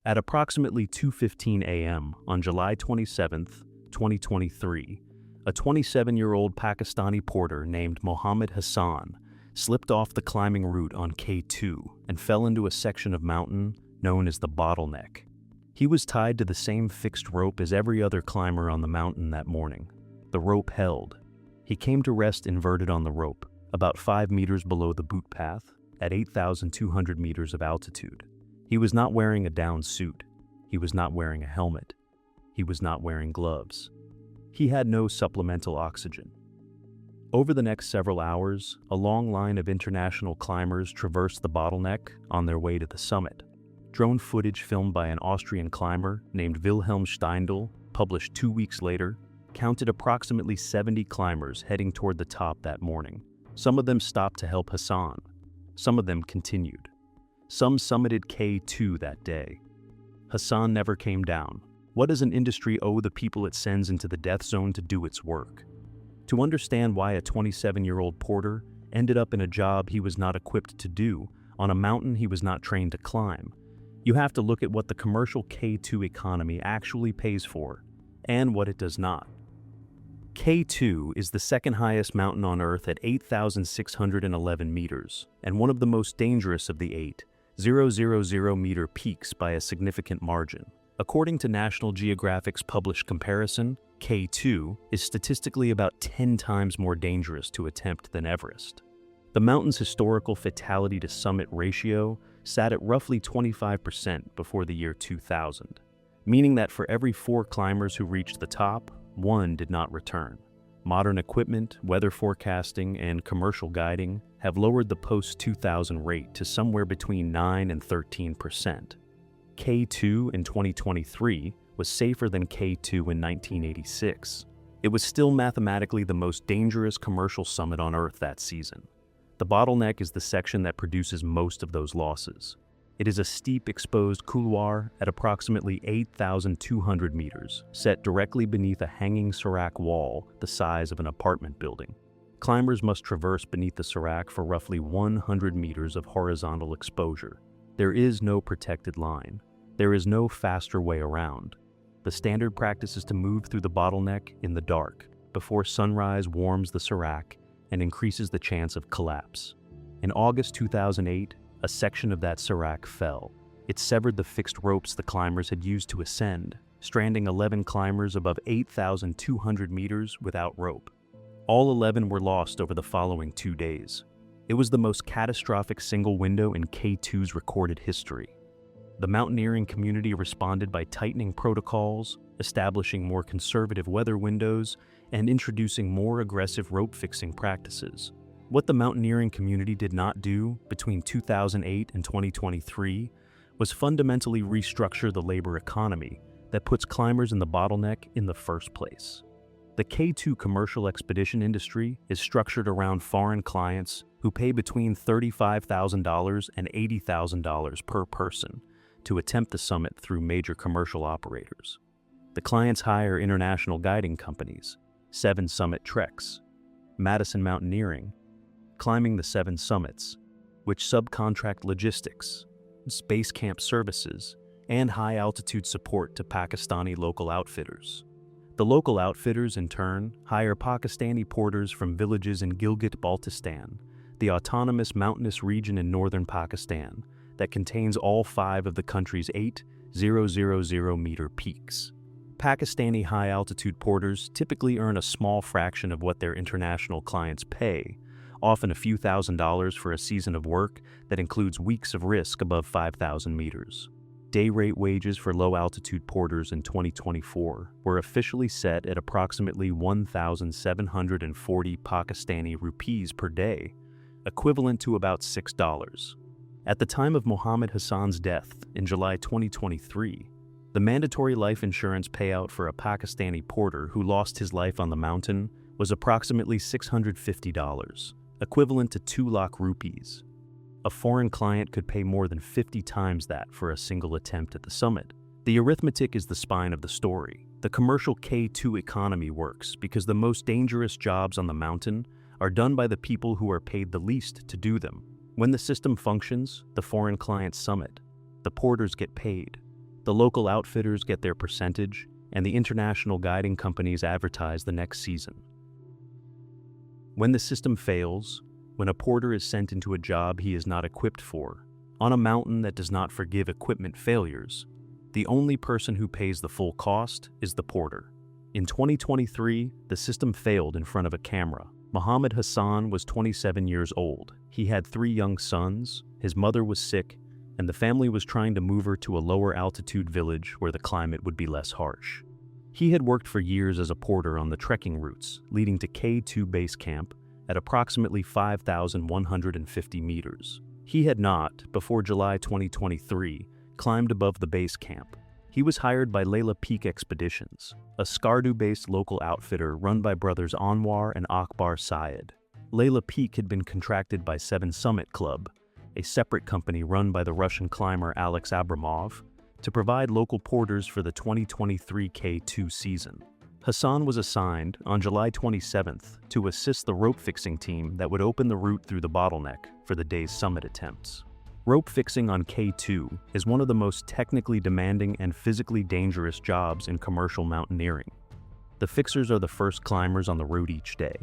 At approximately 2:15 a.m. on July 27, 2023, a 27-year-old Pakistani porter named Mohammed Hassan slipped off the climbing route on K2 and fell into a section of mountain known as the bottleneck. He was tied to the same fixed rope as every other climber on the mountain that morning. The rope held. He came to rest inverted on the rope, about 5 meters below the boot path, at 8,200 meters of altitude. He was not wearing a down suit. He was not wearing a helmet. He was not wearing gloves. He had no supplemental oxygen. Over the next several hours, a long line of international climbers traversed the bottleneck on their way to the summit. Drone footage filmed by an Austrian climber named Wilhelm Steindl, published 2 weeks later, counted approximately 70 climbers heading toward the top that morning. Some of them stopped to help Hassan. Some of them continued. Some summited K2 that day. Hassan never came down. What does an industry owe the people it sends into the death zone to do its work? To understand why a 27-year-old porter ended up in a job he was not equipped to do on a mountain he was not trained to climb, you have to look at what the commercial K2 economy actually pays for and what it does not. K2 is the second highest mountain on Earth at 8,611 meters and one of the most dangerous of the 8,000 meter peaks by a significant margin. According to National Geographic's published comparison, K2 is statistically about 10 times more dangerous to attempt than Everest. The mountain's historical fatality to summit ratio sat at roughly 25% before the year 2000, meaning that for every 4 climbers who reached the top, 1 did not return. Modern equipment, weather forecasting, and commercial guiding have lowered the post-2000 rate to somewhere between 9 and 13%. K2 in 2023 was safer than K2 in 1986. It was still mathematically the most dangerous commercial summit on Earth that season. The bottleneck is the section that produces most of those losses. It is a steep exposed couloir at approximately 8,200 meters, set directly beneath a hanging serac wall the size of an apartment building. Climbers must traverse beneath the serac for roughly 100 meters of horizontal exposure. There is no protected line. There is no faster way around. The standard practice is to move through the bottleneck in the dark, before sunrise warms the serac and increases the chance of collapse. In August 2008, a section of that serac fell. It severed the fixed ropes the climbers had used to ascend, stranding 11 climbers above 8,200 meters without rope. All 11 were lost over the following 2 days. It was the most catastrophic single window in K2's recorded history. The mountaineering community responded by tightening protocols, establishing more conservative weather windows, and introducing more aggressive rope-fixing practices. What the mountaineering community did not do between 2008 and 2023 was fundamentally restructure the labor economy that puts climbers in the bottleneck in the first place. The K2 commercial expedition industry is structured around foreign clients who pay between $35,000 and $80,000 per person to attempt the summit through major commercial operators. The clients hire international guiding companies, 7 Summit Treks, Madison Mountaineering, Climbing the 7 Summits, which subcontract logistics, space camp services, and high-altitude support to Pakistani local outfitters. The local outfitters, in turn, hire Pakistani porters from villages in Gilgit-Baltistan, the autonomous mountainous region in northern Pakistan that contains all 5 of the country's 8,000-meter peaks. Pakistani high-altitude porters typically earn a small fraction of what their international clients pay, often a few $1,000s for a season of work that includes weeks of risk above 5,000 meters. Day rate wages for low-altitude porters in 2024 were officially set at approximately 1,740 Pakistani rupees per day, equivalent to about $6. At the time of Mohammed Hassan's death in July 2023, the mandatory life insurance payout for a Pakistani porter who lost his life on the mountain was approximately $650, equivalent to 2 lakh rupees. A foreign client could pay more than 50 times that for a single attempt at the summit. The arithmetic is the spine of the story. The commercial K2 economy works because the most dangerous jobs on the mountain are done by the people who are paid the least to do them. When the system functions, the foreign clients summit. The porters get paid. The local outfitters get their percentage, and the international guiding companies advertise the next season. When the system fails, when a porter is sent into a job he is not equipped for, on a mountain that does not forgive equipment failures, the only person who pays the full cost is the porter. In 2023, the system failed in front of a camera. Mohammed Hassan was 27 years old. He had 3 young sons, his mother was sick, and the family was trying to move her to a lower altitude village where the climate would be less harsh. He had worked for years as a porter on the trekking routes leading to K2 base camp at approximately 5,150 meters. He had not, before July 2023, climbed above the base camp. He was hired by Layla Peak Expeditions, a Skardu-based local outfitter run by brothers Anwar and Akbar Syed. Layla Peak had been contracted by 7 Summit Club, a separate company run by the Russian climber Alex Abramov, to provide local porters for the 2023 K2 season. Hassan was assigned on July 27th to assist the rope fixing team that would open the route through the bottleneck for the day's summit attempts. Rope fixing on K2 is one of the most technically demanding and physically dangerous jobs in commercial mountaineering. The fixers are the first climbers on the route each day.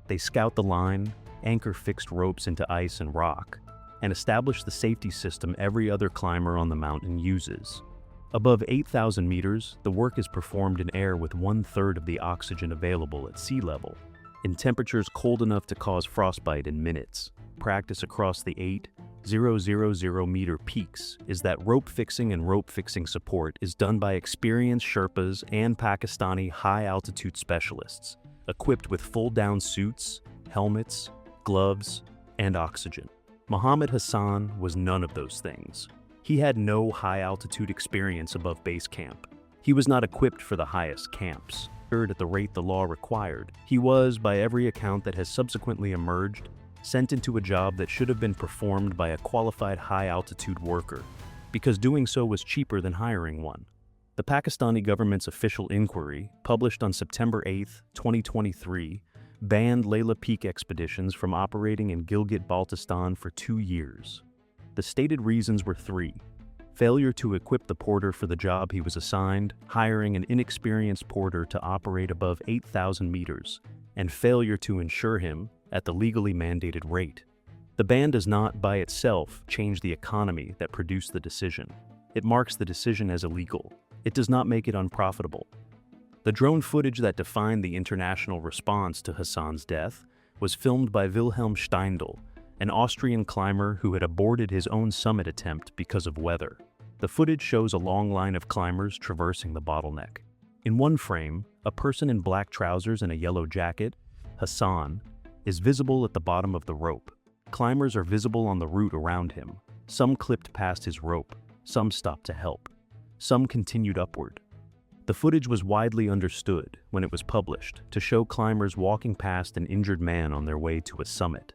They scout the line, anchor fixed ropes into ice and rock, and establish the safety system every other climber on the mountain uses. Above 8,000 meters, the work is performed in air with 1/3 of the oxygen available at sea level, in temperatures cold enough to cause frostbite in minutes. Practice across the 8,000-meter peaks is that rope fixing and rope fixing support is done by experienced Sherpas and Pakistani high-altitude specialists, equipped with full-down suits, helmets, gloves, and oxygen. Mohammed Hassan was none of those things. He had no high-altitude experience above base camp. He was not equipped for the highest camps. At the rate the law required, he was, by every account that has subsequently emerged, sent into a job that should have been performed by a qualified high-altitude worker, because doing so was cheaper than hiring one. The Pakistani government's official inquiry, published on September 8, 2023, banned Layla Peak Expeditions from operating in Gilgit-Baltistan for 2 years. The stated reasons were 3: failure to equip the porter for the job he was assigned, hiring an inexperienced porter to operate above 8,000 meters, and failure to insure him at the legally mandated rate. The ban does not, by itself, change the economy that produced the decision. It marks the decision as illegal. It does not make it unprofitable. The drone footage that defined the international response to Hassan's death was filmed by Wilhelm Steindl, an Austrian climber who had aborted his own summit attempt because of weather. The footage shows a long line of climbers traversing the bottleneck. In one frame, a person in black trousers and a yellow jacket, Hassan, is visible at the bottom of the rope. Climbers are visible on the route around him. Some clipped past his rope, some stopped to help. Some continued upward. The footage was widely understood when it was published to show climbers walking past an injured man on their way to a summit.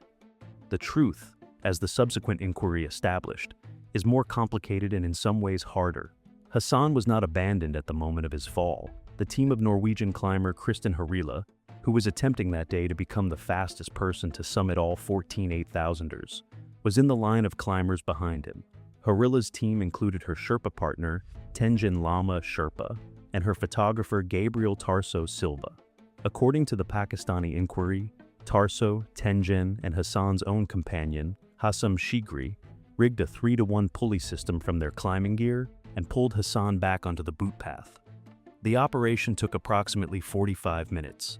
The truth, as the subsequent inquiry established, is more complicated and in some ways harder. Hassan was not abandoned at the moment of his fall. The team of Norwegian climber Kristen Harila, who was attempting that day to become the fastest person to summit all 14 8,000ers, was in the line of climbers behind him. Harila's team included her Sherpa partner, Tenjin Lama Sherpa, and her photographer Gabriel Tarso Silva. According to the Pakistani inquiry, Tarso, Tenjin, and Hassan's own companion, Hassam Shigri, rigged a 3-to-1 pulley system from their climbing gear and pulled Hassan back onto the boot path. The operation took approximately 45 minutes.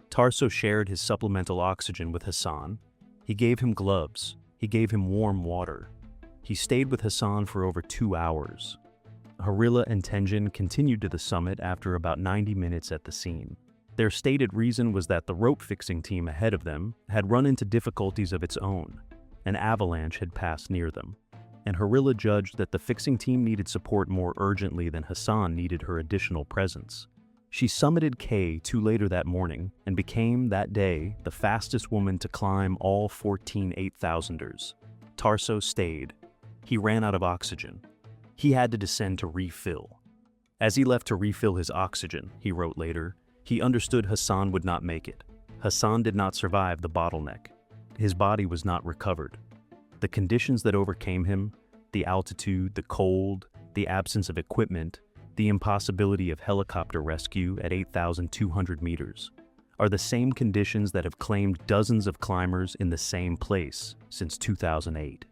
Tarso shared his supplemental oxygen with Hassan. He gave him gloves. He gave him warm water. He stayed with Hassan for over 2 hours. Harila and Tenjin continued to the summit after about 90 minutes at the scene. Their stated reason was that the rope fixing team ahead of them had run into difficulties of its own. An avalanche had passed near them, and Harila judged that the fixing team needed support more urgently than Hassan needed her additional presence. She summited K2 later that morning and became, that day, the fastest woman to climb all 14 8,000ers. Tarso stayed. He ran out of oxygen. He had to descend to refill. As he left to refill his oxygen, he wrote later, he understood Hassan would not make it. Hassan did not survive the bottleneck. His body was not recovered. The conditions that overcame him, the altitude, the cold, the absence of equipment, the impossibility of helicopter rescue at 8,200 meters, are the same conditions that have claimed dozens of climbers in the same place since 2008.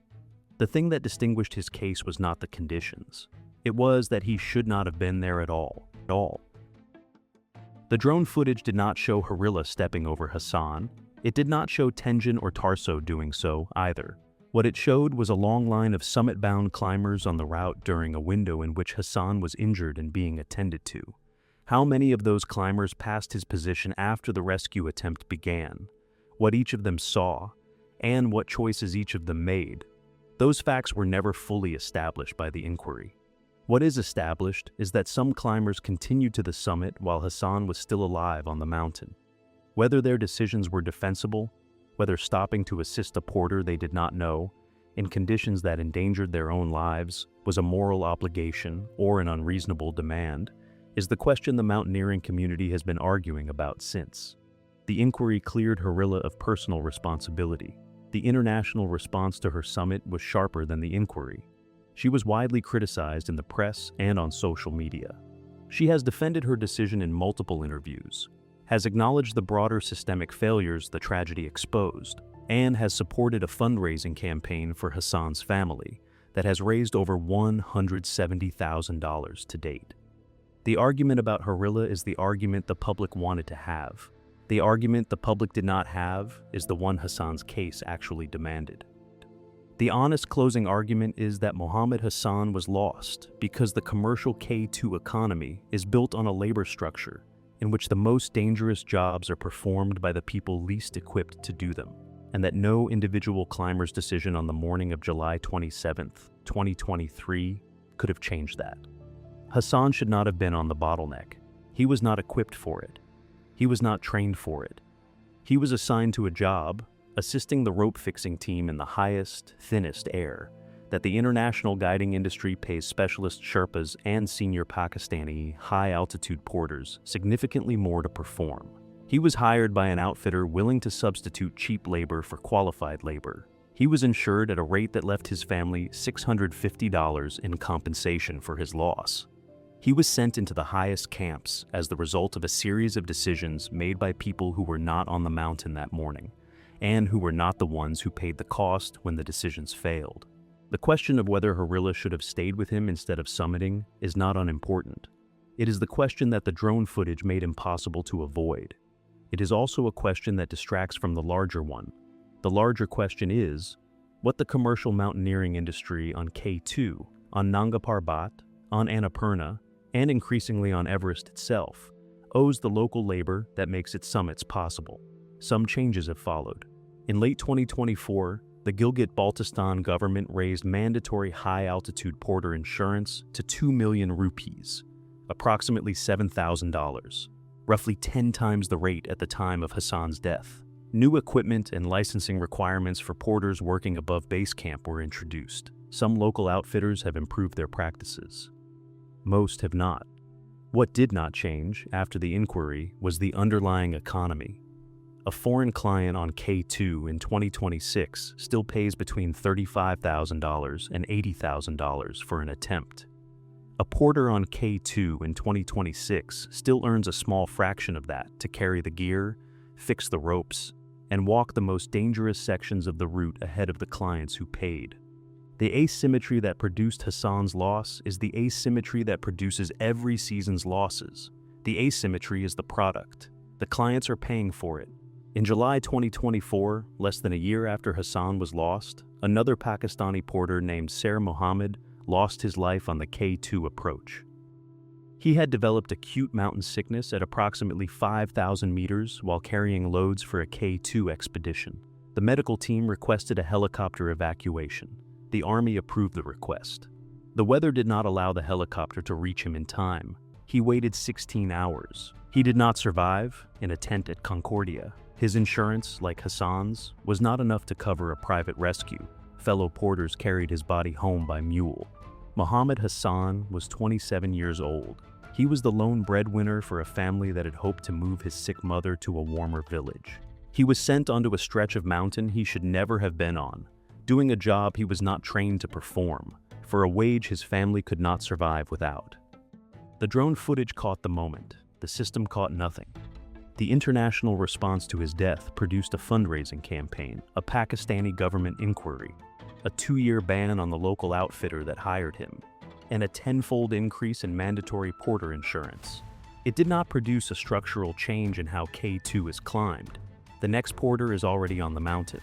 The thing that distinguished his case was not the conditions. It was that he should not have been there at all. The drone footage did not show Harilla stepping over Hassan. It did not show Tenjin or Tarso doing so either. What it showed was a long line of summit-bound climbers on the route during a window in which Hassan was injured and being attended to. How many of those climbers passed his position after the rescue attempt began, what each of them saw, and what choices each of them made, those facts were never fully established by the inquiry. What is established is that some climbers continued to the summit while Hassan was still alive on the mountain. Whether their decisions were defensible, whether stopping to assist a porter they did not know, in conditions that endangered their own lives, was a moral obligation or an unreasonable demand, is the question the mountaineering community has been arguing about since. The inquiry cleared Harilla of personal responsibility. The international response to her summit was sharper than the inquiry. She was widely criticized in the press and on social media. She has defended her decision in multiple interviews, has acknowledged the broader systemic failures the tragedy exposed, and has supported a fundraising campaign for Hassan's family that has raised over $170,000 to date. The argument about Harilla is the argument the public wanted to have. The argument the public did not have is the one Hassan's case actually demanded. The honest closing argument is that Mohammed Hassan was lost because the commercial K2 economy is built on a labor structure in which the most dangerous jobs are performed by the people least equipped to do them, and that no individual climber's decision on the morning of July 27, 2023, could have changed that. Hassan should not have been on the bottleneck. He was not equipped for it. He was not trained for it. He was assigned to a job, assisting the rope-fixing team in the highest, thinnest air, that the international guiding industry pays specialist Sherpas and senior Pakistani high-altitude porters significantly more to perform. He was hired by an outfitter willing to substitute cheap labor for qualified labor. He was insured at a rate that left his family $650 in compensation for his loss. He was sent into the highest camps as the result of a series of decisions made by people who were not on the mountain that morning, and who were not the ones who paid the cost when the decisions failed. The question of whether Harilla should have stayed with him instead of summiting is not unimportant. It is the question that the drone footage made impossible to avoid. It is also a question that distracts from the larger one. The larger question is what the commercial mountaineering industry on K2, on Nanga Parbat, on Annapurna, and increasingly on Everest itself, owes the local labor that makes its summits possible. Some changes have followed. In late 2024, the Gilgit-Baltistan government raised mandatory high-altitude porter insurance to 2 million rupees, approximately $7,000, roughly 10 times the rate at the time of Hassan's death. New equipment and licensing requirements for porters working above base camp were introduced. Some local outfitters have improved their practices. Most have not. What did not change after the inquiry was the underlying economy. A foreign client on K2 in 2026 still pays between $35,000 and $80,000 for an attempt. A porter on K2 in 2026 still earns a small fraction of that to carry the gear, fix the ropes, and walk the most dangerous sections of the route ahead of the clients who paid. The asymmetry that produced Hassan's loss is the asymmetry that produces every season's losses. The asymmetry is the product. The clients are paying for it. In July 2024, less than a year after Hassan was lost, another Pakistani porter named Ser Mohammed lost his life on the K2 approach. He had developed acute mountain sickness at approximately 5,000 meters while carrying loads for a K2 expedition. The medical team requested a helicopter evacuation. The Army approved the request. The weather did not allow the helicopter to reach him in time. He waited 16 hours. He did not survive in a tent at Concordia. His insurance, like Hassan's, was not enough to cover a private rescue. Fellow porters carried his body home by mule. Mohammed Hassan was 27 years old. He was the lone breadwinner for a family that had hoped to move his sick mother to a warmer village. He was sent onto a stretch of mountain he should never have been on, doing a job he was not trained to perform, for a wage his family could not survive without. The drone footage caught the moment. The system caught nothing. The international response to his death produced a fundraising campaign, a Pakistani government inquiry, a 2-year ban on the local outfitter that hired him, and a 10-fold increase in mandatory porter insurance. It did not produce a structural change in how K2 is climbed. The next porter is already on the mountain.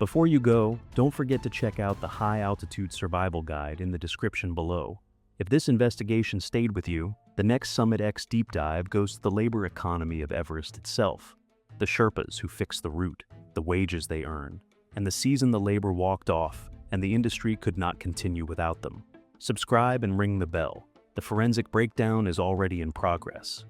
Before you go, don't forget to check out the high-altitude survival guide in the description below. If this investigation stayed with you, the next Summit X deep dive goes to the labor economy of Everest itself, the Sherpas who fix the route, the wages they earn, and the season the labor walked off and the industry could not continue without them. Subscribe and ring the bell. The forensic breakdown is already in progress.